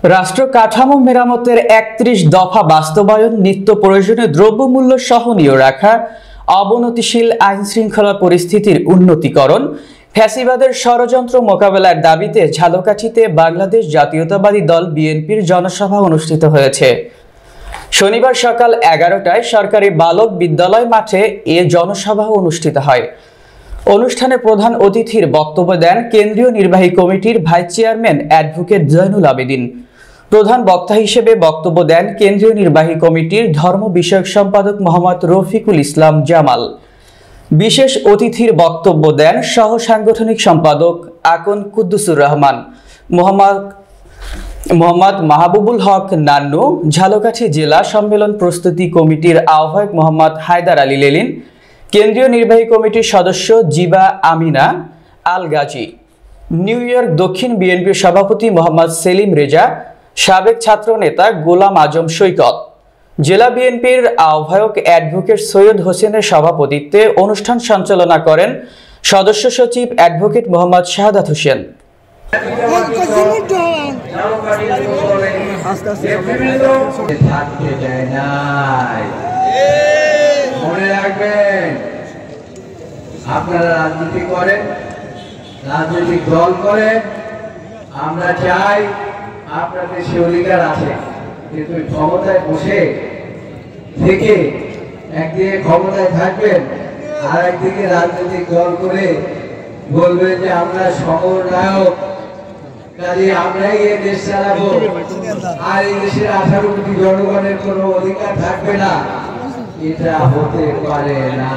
রাষ্ট্র কাঠামো মেরামতের ৩১ দফা বাস্তবায়ন, নিত্য প্রয়োজনীয় দ্রব্যমূল্য সহনীয় রাখা, অবনতিশীল আইন শৃঙ্খলা পরিস্থিতির উন্নতিকরণ, ফ্যাসিবাদের ষড়যন্ত্র মোকাবেলার দাবিতে ঝালকাঠিতে বাংলাদেশ জাতীয়তাবাদী দল বিএনপির জনসভা অনুষ্ঠিত হয়েছে। শনিবার সকাল ১১টায় সরকারি বালক বিদ্যালয় মাঠে এ জনসভা অনুষ্ঠিত হয়। অনুষ্ঠানে প্রধান অতিথির বক্তব্য দেন কেন্দ্রীয় নির্বাহী কমিটির vice chairman advocate Zainul Abedin. প্রধান বক্তা হিসেবে বক্তব্য দেন কেন্দ্রীয় নির্বাহী কমিটির ধর্ম বিষয়ক সম্পাদক মোহাম্মদ রফিকুল ইসলাম জামাল। বিশেষ অতিথির বক্তব্য দেন সহ সাংগঠনিক সম্পাদক আকন কুদ্দুসুর রহমান, মোহাম্মদ মাহবুবুল হক নান্নু, ঝালকাঠি জেলা সম্মেলন প্রস্তুতি কমিটির আহ্বায়ক মোহাম্মদ হায়দার আলী লেলিন, কেন্দ্রীয় নির্বাহী কমিটির সদস্য জিবা আমিনা আল গাজী, নিউ ইয়র্ক দক্ষিণ বিএনপির সভাপতি মোহাম্মদ সেলিম রেজা, সাবেক ছাত্র নেতা গোলাম আজম সৈকত, জেলা বিএনপির আহ্বায়ক অ্যাডভোকেট সৈয়দ হোসেনের সভাপতিত্বে অনুষ্ঠান সঞ্চালনা করেন সদস্য সচিব অ্যাডভোকেট মোহাম্মদ শাহাদাত হোসেন। মনে রাখবেন, আপনারা রাজনীতি করেন, রাজনৈতিক দল করেন, আমরা চাই আপনাদের সে অধিকার আছে, কিন্তু ক্ষমতায় বসে থেকে একদিকে ক্ষমতায় থাকবেন আর একদিকে রাজনৈতিক দল করে বলবেন যে আমরা সমন্বয়ক, কাজে আমরাই এই দেশ চালাবো, আর এই দেশের 18 কোটি জনগণের কোনো অধিকার থাকবে না, এটা হতে পারে না।